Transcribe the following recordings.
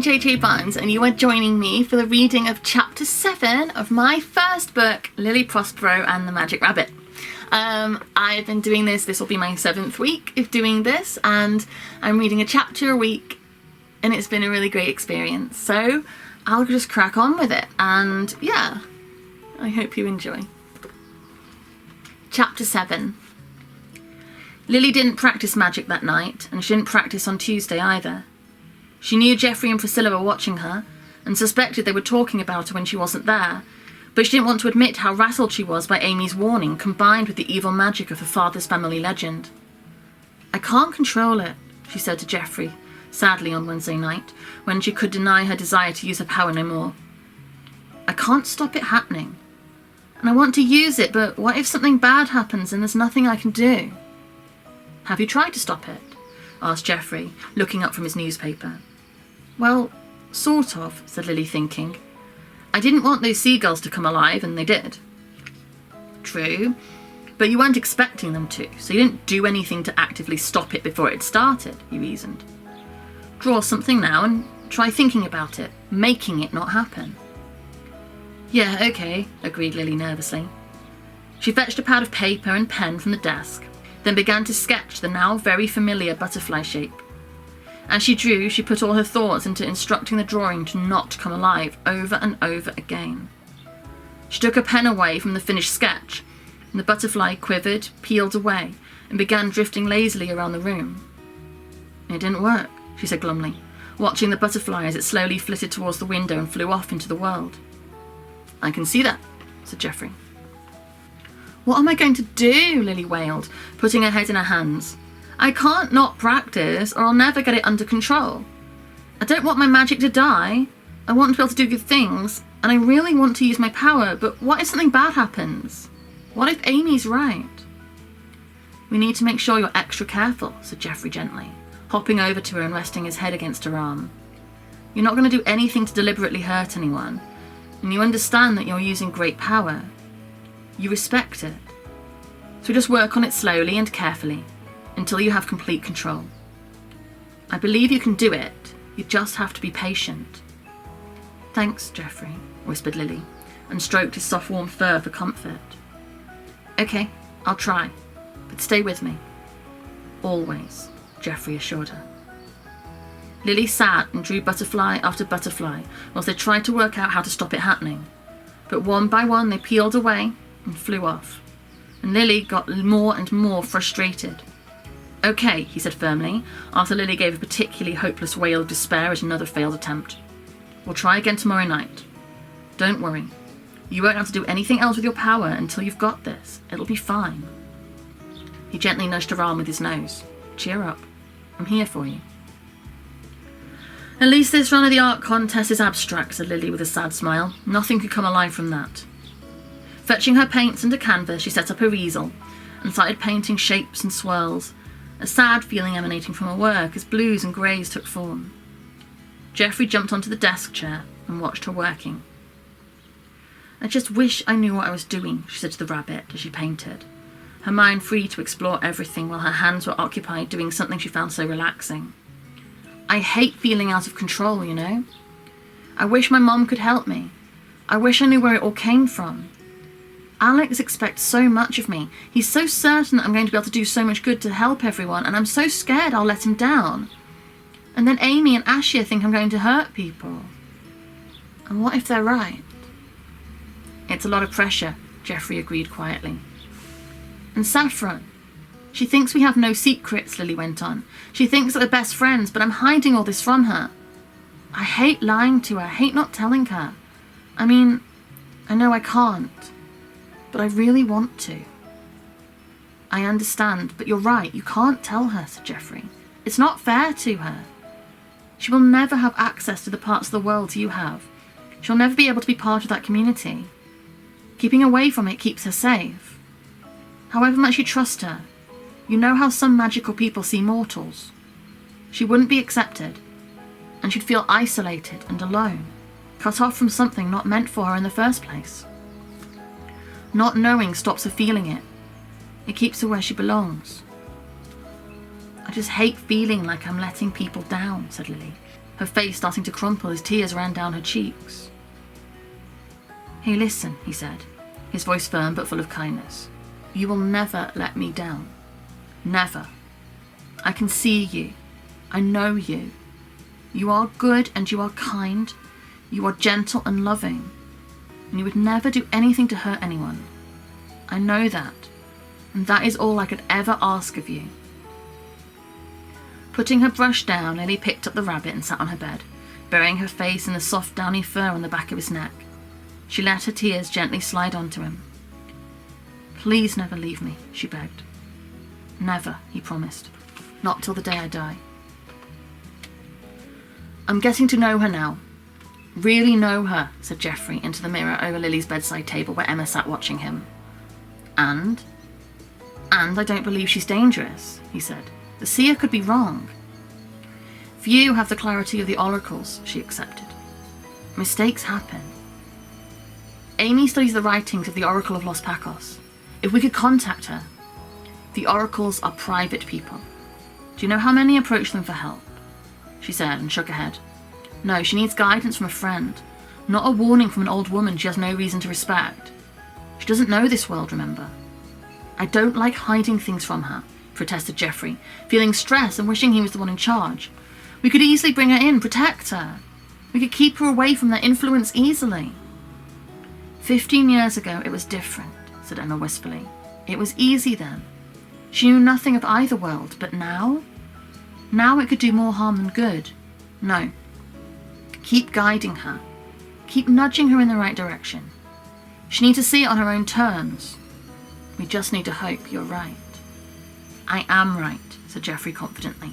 JJ Barnes and you are joining me for the reading of Chapter 7 of my first book, Lilly Prospero and the Magic Rabbit. I've been doing this will be my 7th week of doing this, and I'm reading a chapter a week, and it's been a really great experience. So I'll just crack on with it, and yeah, I hope you enjoy. Chapter 7. Lilly didn't practice magic that night, and she didn't practice on Tuesday either. She knew Geoffrey and Priscilla were watching her, and suspected they were talking about her when she wasn't there, but she didn't want to admit how rattled she was by Amy's warning, combined with the evil magic of her father's family legend. "I can't control it," she said to Geoffrey, sadly on Wednesday night, when she could deny her desire to use her power no more. "I can't stop it happening. And I want to use it, but what if something bad happens and there's nothing I can do?" "Have you tried to stop it?" asked Geoffrey, looking up from his newspaper. "Well, sort of," said Lilly, thinking. "I didn't want those seagulls to come alive, and they did." "True, but you weren't expecting them to, so you didn't do anything to actively stop it before it started," he reasoned. "Draw something now and try thinking about it, making it not happen." "Yeah, okay," agreed Lilly nervously. She fetched a pad of paper and pen from the desk, then began to sketch the now very familiar butterfly shape. As she drew, she put all her thoughts into instructing the drawing to not come alive over and over again. She took her pen away from the finished sketch, and the butterfly quivered, peeled away, and began drifting lazily around the room. "It didn't work," she said glumly, watching the butterfly as it slowly flitted towards the window and flew off into the world. "I can see that," said Geoffrey. "What am I going to do?" Lilly wailed, putting her head in her hands. "I can't not practice, or I'll never get it under control. I don't want my magic to die. I want to be able to do good things, and I really want to use my power, but what if something bad happens? What if Amy's right?" "We need to make sure you're extra careful," said Geoffrey gently, hopping over to her and resting his head against her arm. "You're not going to do anything to deliberately hurt anyone, and you understand that you're using great power. You respect it. So just work on it slowly and carefully, until you have complete control. I believe you can do it. You just have to be patient." "Thanks, Geoffrey," whispered Lilly, and stroked his soft warm fur for comfort. "Okay, I'll try, but stay with me. Always," Geoffrey assured her. Lilly sat and drew butterfly after butterfly whilst they tried to work out how to stop it happening, but one by one they peeled away and flew off, and Lilly got more and more frustrated. "Okay," he said firmly, after Lilly gave a particularly hopeless wail of despair at another failed attempt. "We'll try again tomorrow night. Don't worry. You won't have to do anything else with your power until you've got this. It'll be fine." He gently nudged her arm with his nose. "Cheer up. I'm here for you." "At least this run of the art contest is abstract," said Lilly with a sad smile. "Nothing could come alive from that." Fetching her paints and a canvas, she set up her easel and started painting shapes and swirls, a sad feeling emanating from her work as blues and greys took form. Geoffrey jumped onto the desk chair and watched her working. "I just wish I knew what I was doing," she said to the rabbit as she painted, her mind free to explore everything while her hands were occupied doing something she found so relaxing. "I hate feeling out of control, you know. I wish my mom could help me. I wish I knew where it all came from. Alex expects so much of me. He's so certain that I'm going to be able to do so much good to help everyone, and I'm so scared I'll let him down. And then Amy and Ashia think I'm going to hurt people. And what if they're right?" "It's a lot of pressure," Geoffrey agreed quietly. "And Saffron. She thinks we have no secrets," Lilly went on. "She thinks that we're best friends, but I'm hiding all this from her. I hate lying to her, I hate not telling her. I mean, I know I can't, but I really want to." "I understand, but you're right, you can't tell her," said Geoffrey. "It's not fair to her. She will never have access to the parts of the world you have. She'll never be able to be part of that community. Keeping away from it keeps her safe. However much you trust her, you know how some magical people see mortals. She wouldn't be accepted, and she'd feel isolated and alone, cut off from something not meant for her in the first place. Not knowing stops her feeling it. It keeps her where she belongs." "I just hate feeling like I'm letting people down," said Lilly. her face starting to crumple as tears ran down her cheeks. "Hey, listen," he said, his voice firm but full of kindness. "You will never let me down. Never. I can see you. I know you. You are good and you are kind. You are gentle and loving. And you would never do anything to hurt anyone. I know that. And that is all I could ever ask of you." Putting her brush down, Lily picked up the rabbit and sat on her bed, burying her face in the soft downy fur on the back of his neck. She let her tears gently slide onto him. "Please never leave me," she begged. "Never," he promised. "Not till the day I die." "I'm getting to know her now. Really know her," said Geoffrey into the mirror over Lily's bedside table where Emma sat watching him. And I don't believe she's dangerous," he said. "The seer could be wrong." "Few have the clarity of the oracles," she accepted. "Mistakes happen. Amy studies the writings of the Oracle of Los Pacos. If we could contact her. The oracles are private people. Do you know how many approach them for help?" she said and shook her head. "No, she needs guidance from a friend, not a warning from an old woman she has no reason to respect. She doesn't know this world, remember." "I don't like hiding things from her," protested Geoffrey, feeling stress and wishing he was the one in charge. "We could easily bring her in, protect her. We could keep her away from their influence easily." 15 years ago it was different," said Emma wistfully. "It was easy then. She knew nothing of either world, but now? Now it could do more harm than good. No. Keep guiding her. Keep nudging her in the right direction. She needs to see it on her own terms. We just need to hope you're right." "I am right," said Geoffrey confidently.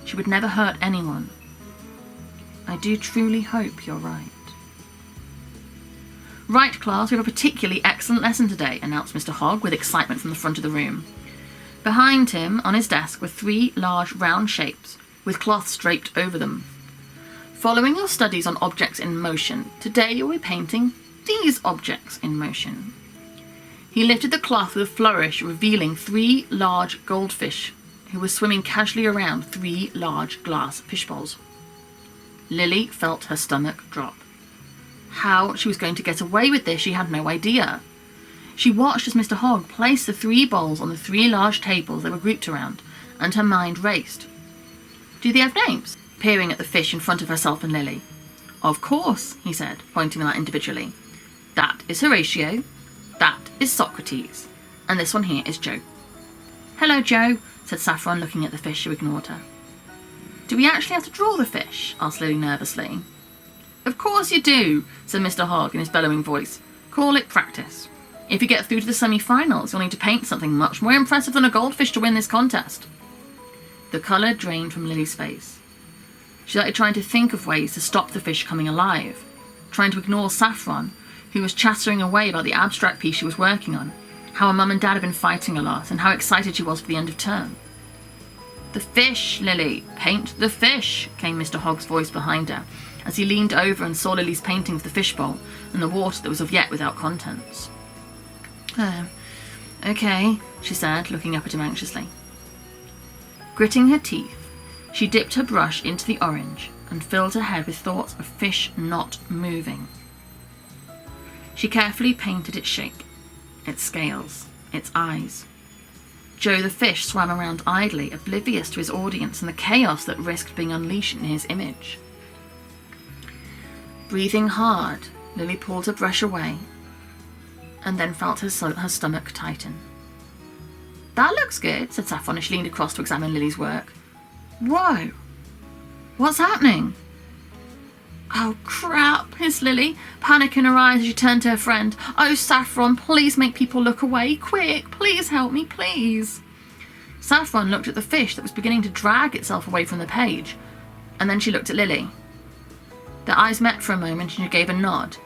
"She would never hurt anyone." "I do truly hope you're right." "Right, class, we have a particularly excellent lesson today," announced Mr. Hogg with excitement from the front of the room. Behind him, on his desk, were 3 large round shapes with cloths draped over them. "Following your studies on objects in motion, today you'll be painting these objects in motion." He lifted the cloth with a flourish, revealing 3 large goldfish who were swimming casually around 3 large glass fish bowls. Lily felt her stomach drop. How she was going to get away with this, she had no idea. She watched as Mr. Hogg placed the 3 bowls on the 3 large tables they were grouped around, and her mind raced. "Do they have names?" peering at the fish in front of herself and Lily. "Of course," he said, pointing them out individually. "That is Horatio, that is Socrates, and this one here is Joe." "Hello, Joe," said Saffron, looking at the fish who ignored her. "Do we actually have to draw the fish?" asked Lily nervously. "Of course you do," said Mr. Hogg in his bellowing voice. "Call it practice. If you get through to the semi-finals, you'll need to paint something much more impressive than a goldfish to win this contest." The colour drained from Lily's face. She started trying to think of ways to stop the fish coming alive, trying to ignore Saffron, who was chattering away about the abstract piece she was working on, how her mum and dad had been fighting a lot, and how excited she was for the end of term. "The fish, Lily, paint the fish," came Mr. Hogg's voice behind her, as he leaned over and saw Lily's painting of the fishbowl and the water that was of yet without contents. "Okay," she said, looking up at him anxiously. Gritting her teeth, she dipped her brush into the orange and filled her head with thoughts of fish not moving. She carefully painted its shape, its scales, its eyes. Joe the fish swam around idly, oblivious to his audience and the chaos that risked being unleashed in his image. Breathing hard, Lily pulled her brush away and then felt her stomach tighten. "That looks good," said Saffron as she leaned across to examine Lily's work. "Whoa! What's happening?" "Oh, crap," hissed Lily, panic in her eyes as she turned to her friend. "Oh, Saffron, please make people look away. Quick, please help me, please." Saffron looked at the fish that was beginning to drag itself away from the page, and then she looked at Lily. Their eyes met for a moment and she gave a nod.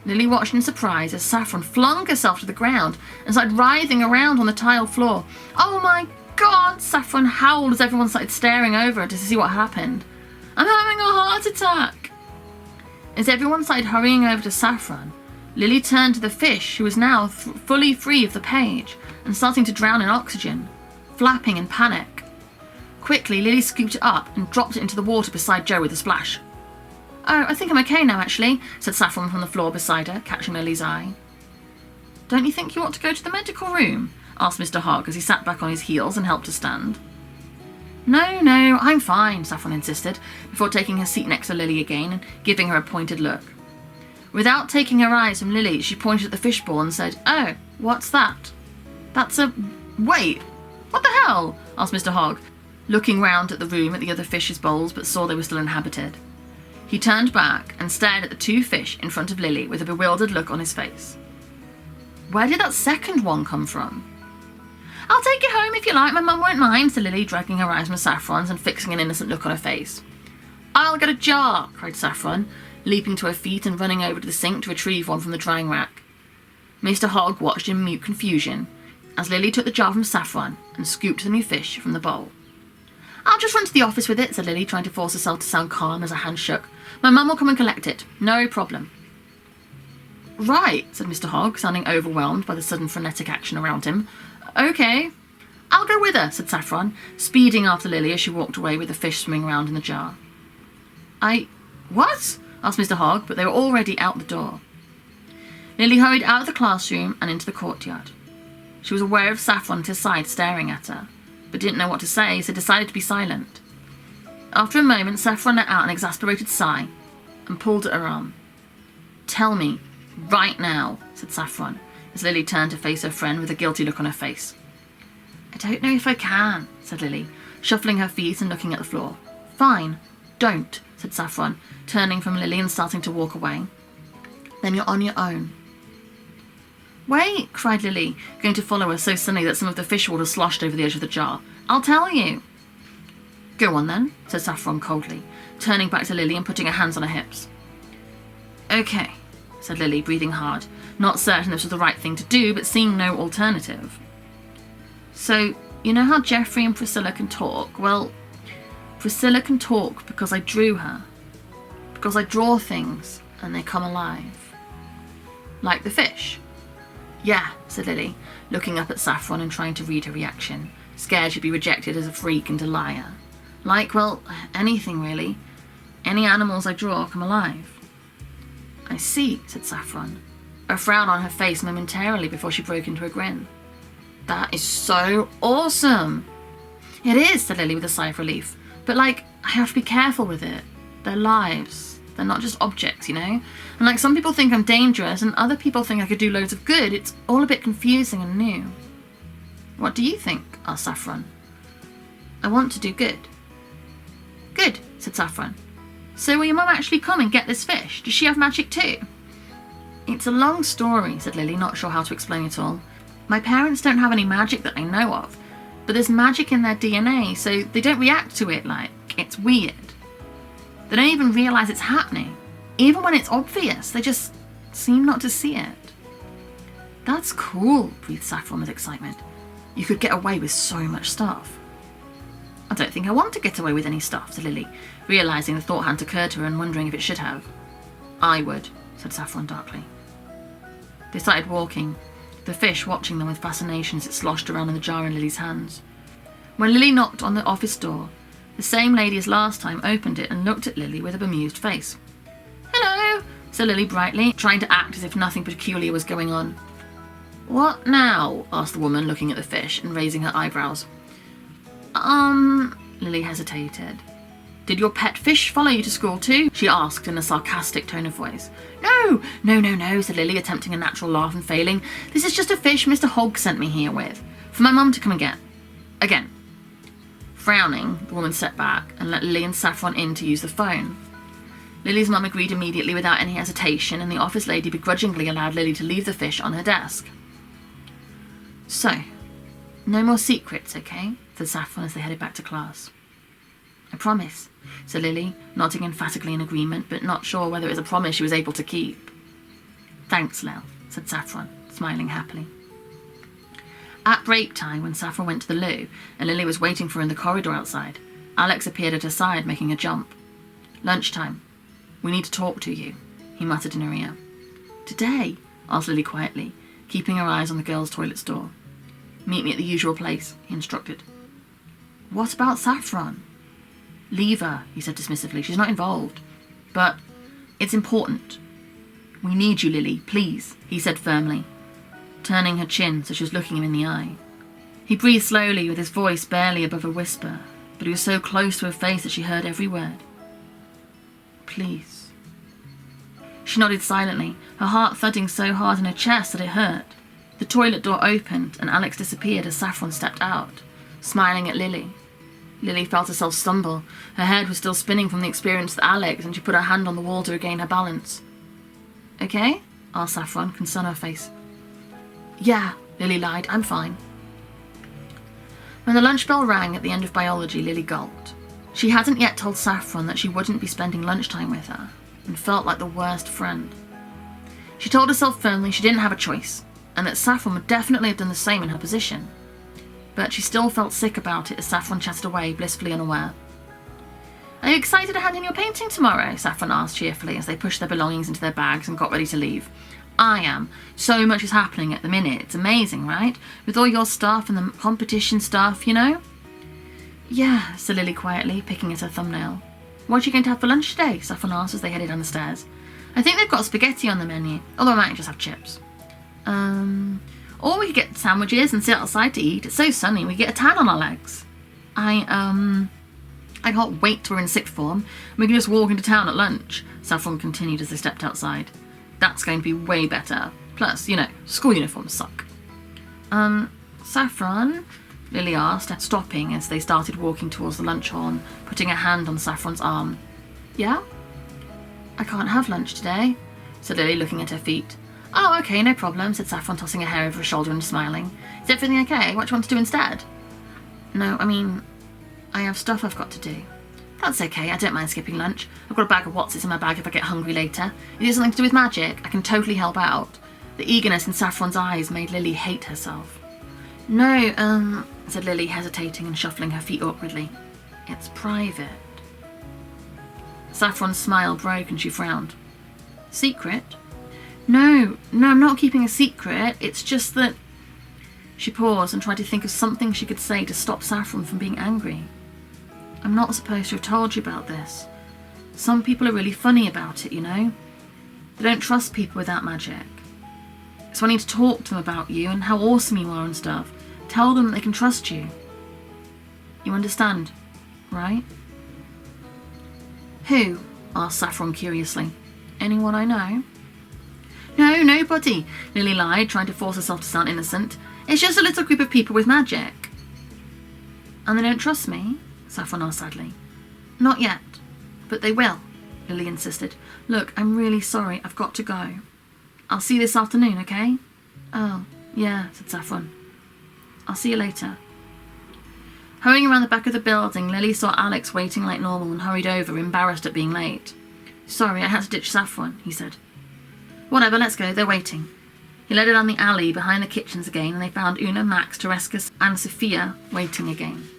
Lily watched in surprise as Saffron flung herself to the ground and started writhing around on the tile floor. "Oh my God!" Saffron howled as everyone started staring over her to see what happened. "I'm having a heart attack!" As everyone started hurrying over to Saffron, Lily turned to the fish, who was now fully free of the page and starting to drown in oxygen, flapping in panic. Quickly, Lily scooped it up and dropped it into the water beside Joe with a splash. "Oh, I think I'm okay now, actually," said Saffron from the floor beside her, catching Lily's eye. "Don't you think you ought to go to the medical room?" asked Mr. Hogg as he sat back on his heels and helped her stand. No, I'm fine," Saffron insisted, before taking her seat next to Lily again and giving her a pointed look. Without taking her eyes from Lily, she pointed at the fishbowl and said, "Oh, what's that?" "That's a... Wait, what the hell?" asked Mr. Hogg, looking round at the room at the other fish's bowls, but saw they were still inhabited. He turned back and stared at the 2 fish in front of Lily with a bewildered look on his face. "Where did that second one come from?" "I'll take it home if you like, my mum won't mind," said Lily, dragging her eyes from Saffron's and fixing an innocent look on her face. "I'll get a jar," cried Saffron, leaping to her feet and running over to the sink to retrieve one from the drying rack. Mr. Hogg watched in mute confusion as Lily took the jar from Saffron and scooped the new fish from the bowl. "I'll just run to the office with it," said Lily, trying to force herself to sound calm as her hand shook. "My mum will come and collect it. No problem." "Right," said Mr. Hogg, sounding overwhelmed by the sudden frenetic action around him. "Okay." "I'll go with her," said Saffron, speeding after Lily as she walked away with the fish swimming around in the jar. What?" asked Mr. Hogg, but they were already out the door. Lily hurried out of the classroom and into the courtyard. She was aware of Saffron at her side staring at her, but didn't know what to say, so decided to be silent. After a moment, Saffron let out an exasperated sigh and pulled at her arm. "Tell me, right now," said Saffron, as Lily turned to face her friend with a guilty look on her face. "I don't know if I can," said Lily, shuffling her feet and looking at the floor. "Fine, don't," said Saffron, turning from Lily and starting to walk away. "Then you're on your own." "Wait," cried Lily, going to follow her so suddenly that some of the fish water sloshed over the edge of the jar. "I'll tell you." "Go on then," said Saffron coldly, turning back to Lily and putting her hands on her hips. "Okay," said Lily, breathing hard, not certain this was the right thing to do, but seeing no alternative. "So, you know how Jeffrey and Priscilla can talk? Well, Priscilla can talk because I drew her. Because I draw things and they come alive. Like the fish." "Yeah," said Lily, looking up at Saffron and trying to read her reaction, scared she'd be rejected as a freak and a liar. "Like, well, anything really. Any animals I draw come alive." "I see," said Saffron, a frown on her face momentarily before she broke into a grin. "That is so awesome." "It is," said Lily with a sigh of relief. "But, like, I have to be careful with it. They're lives. They're not just objects, you know? And, like, some people think I'm dangerous and other people think I could do loads of good. It's all a bit confusing and new." "What do you think?" asked Saffron. "I want to do good." "Good," said Saffron. "So will your mum actually come and get this fish? Does she have magic too?" "It's a long story," said Lily, not sure how to explain it all. "My parents don't have any magic that I know of, but there's magic in their DNA, so they don't react to it like it's weird. They don't even realise it's happening. Even when it's obvious, they just seem not to see it." "That's cool," breathed Saffron with excitement. "You could get away with so much stuff." "I don't think I want to get away with any stuff," said Lily, realising the thought hadn't occurred to her and wondering if it should have. "I would," said Saffron darkly. They started walking, the fish watching them with fascination as it sloshed around in the jar in Lily's hands. When Lily knocked on the office door, the same lady as last time opened it and looked at Lily with a bemused face. "Hello," said Lily brightly, trying to act as if nothing peculiar was going on. "What now?" asked the woman, looking at the fish and raising her eyebrows. Lily hesitated. "Did your pet fish follow you to school too?" she asked in a sarcastic tone of voice. No, said Lily, attempting a natural laugh and failing. "This is just a fish Mr. Hogg sent me here with, for my mum to come and get. Again." Frowning, the woman stepped back and let Lily and Saffron in to use the phone. Lily's mum agreed immediately without any hesitation, and the office lady begrudgingly allowed Lily to leave the fish on her desk. "So, no more secrets, okay?" said Saffron as they headed back to class. "I promise," said Lily, nodding emphatically in agreement, but not sure whether it was a promise she was able to keep. "Thanks, Lil," said Saffron, smiling happily. At break time, when Saffron went to the loo and Lily was waiting for her in the corridor outside, Alex appeared at her side, making a jump. "Lunchtime. We need to talk to you," he muttered in her ear. "Today?" asked Lily quietly, keeping her eyes on the girls' toilet's door. "Meet me at the usual place," he instructed. "What about Saffron?" "Leave her," he said dismissively. "She's not involved." "But..." It's important. We need you, Lily, please, he said firmly, turning her chin so she was looking him in the eye. He breathed slowly with his voice barely above a whisper, but he was so close to her face that she heard every word. Please. She nodded silently, her heart thudding so hard in her chest that it hurt. The toilet door opened and Alex disappeared as Saffron stepped out, smiling at Lily. Lily felt herself stumble. Her head was still spinning from the experience with Alex, and she put her hand on the wall to regain her balance. Okay? Asked Saffron, concern on her face. Yeah, Lily lied. I'm fine. When the lunch bell rang at the end of biology, Lily gulped. She hadn't yet told Saffron that she wouldn't be spending lunchtime with her, and felt like the worst friend. She told herself firmly she didn't have a choice, and that Saffron would definitely have done the same in her position. But she still felt sick about it as Saffron chatted away, blissfully unaware. Are you excited to hand in your painting tomorrow? Saffron asked cheerfully as they pushed their belongings into their bags and got ready to leave. I am. So much is happening at the minute. It's amazing, right? With all your stuff and the competition stuff, you know? Yeah, said Lily quietly, picking at her thumbnail. What are you going to have for lunch today? Saffron asked as they headed down the stairs. I think they've got spaghetti on the menu, although I might just have chips. Or we could get sandwiches and sit outside to eat. It's so sunny, we get a tan on our legs. I can't wait till we're in sixth form. We can just walk into town at lunch, Saffron continued as they stepped outside. That's going to be way better. Plus, you know, school uniforms suck. Saffron? Lily asked, stopping as they started walking towards the lunch hall and putting a hand on Saffron's arm. Yeah? I can't have lunch today, said Lily, looking at her feet. Oh, okay, no problem, said Saffron, tossing her hair over her shoulder and smiling. Is everything okay? What do you want to do instead? No, I have stuff I've got to do. That's okay, I don't mind skipping lunch. I've got a bag of Watsits in my bag if I get hungry later. It has something to do with magic. I can totally help out. The eagerness in Saffron's eyes made Lily hate herself. No, said Lily, hesitating and shuffling her feet awkwardly. It's private. Saffron's smile broke and she frowned. Secret? No, I'm not keeping a secret. It's just that... She paused and tried to think of something she could say to stop Saffron from being angry. I'm not supposed to have told you about this. Some people are really funny about it, you know? They don't trust people without magic. So I need to talk to them about you and how awesome you are and stuff. Tell them they can trust you. You understand, right? Who? Asked Saffron curiously. Anyone I know? No, nobody, Lily lied, trying to force herself to sound innocent. It's just a little group of people with magic. And they don't trust me? Saffron asked sadly. Not yet, but they will, Lily insisted. Look, I'm really sorry, I've got to go. I'll see you this afternoon, okay? Oh, yeah, said Saffron. I'll see you later. Hurrying around the back of the building, Lily saw Alex waiting like normal and hurried over, embarrassed at being late. Sorry, I had to ditch Saffron, he said. Whatever, let's go, they're waiting. He led her down the alley behind the kitchens again, and they found Una, Max, Terescus, and Sophia waiting again.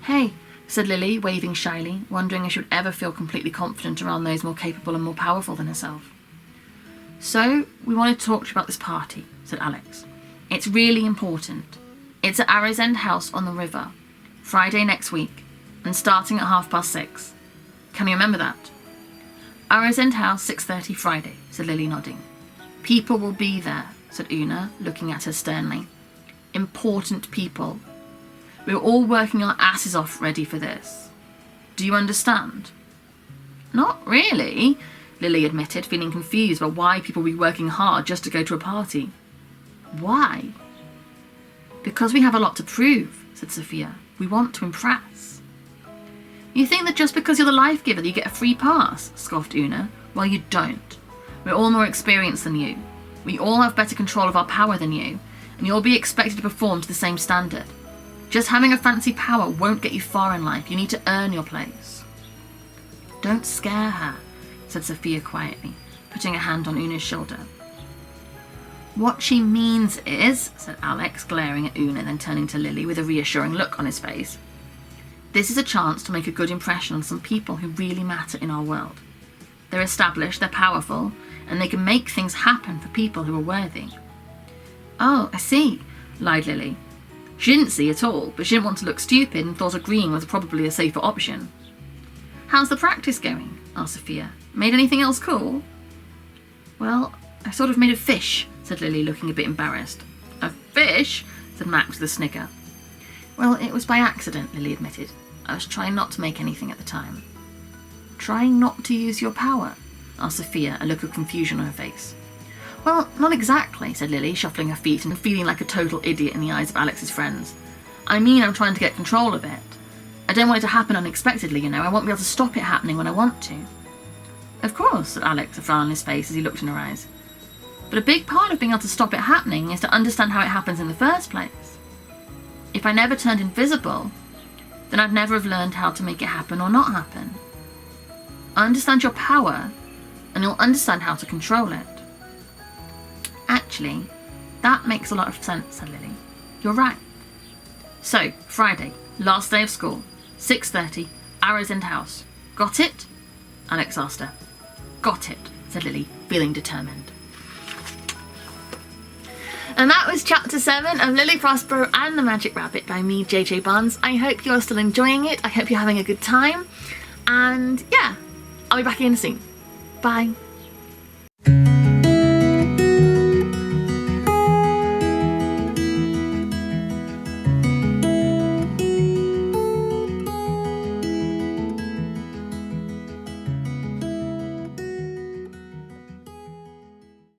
Hey, said Lily, waving shyly, wondering if she would ever feel completely confident around those more capable and more powerful than herself. So, we wanted to talk to you about this party, said Alex. It's really important. It's at Arrow's End House on the river, Friday next week, and starting at 6:30. Can you remember that? Arrow's End House, 6:30 Friday, said Lily, nodding. People will be there, said Una, looking at her sternly. Important people. We're all working our asses off ready for this. Do you understand? Not really, Lily admitted, feeling confused about why people would be working hard just to go to a party. Why? Because we have a lot to prove, said Sophia. We want to impress. You think that just because you're the life giver that you get a free pass, scoffed Una. Well, you don't. We're all more experienced than you. We all have better control of our power than you, and you'll be expected to perform to the same standard. Just having a fancy power won't get you far in life. You need to earn your place. Don't scare her, said Sophia quietly, putting a hand on Una's shoulder. What she means is, said Alex, glaring at Una, then turning to Lily with a reassuring look on his face. This is a chance to make a good impression on some people who really matter in our world. They're established, they're powerful, and they can make things happen for people who are worthy. Oh, I see, lied Lily. She didn't see at all, but she didn't want to look stupid and thought agreeing was probably a safer option. How's the practice going? Asked Sophia. Made anything else cool? Well, I sort of made a fish, said Lily, looking a bit embarrassed. A fish? Said Max with a snicker. Well, it was by accident, Lily admitted. I was trying not to make anything at the time. Trying not to use your power? Asked Sophia, a look of confusion on her face. Well, not exactly, said Lily, shuffling her feet and feeling like a total idiot in the eyes of Alex's friends. I mean, I'm trying to get control of it. I don't want it to happen unexpectedly, you know. I won't be able to stop it happening when I want to. Of course, said Alex, a frown on his face as he looked in her eyes. But a big part of being able to stop it happening is to understand how it happens in the first place. If I never turned invisible, then I'd never have learned how to make it happen or not happen. Understand your power, and you'll understand how to control it. Actually, that makes a lot of sense, said Lily. You're right. So, Friday, last day of school, 6:30, Arrow's End House. Got it? Alex asked her. Got it, said Lily, feeling determined. And that was chapter 7 of Lilly Prospero and the Magic Rabbit by me, JJ Barnes. I hope you're still enjoying it. I hope you're having a good time. And yeah, I'll be back again soon. Bye.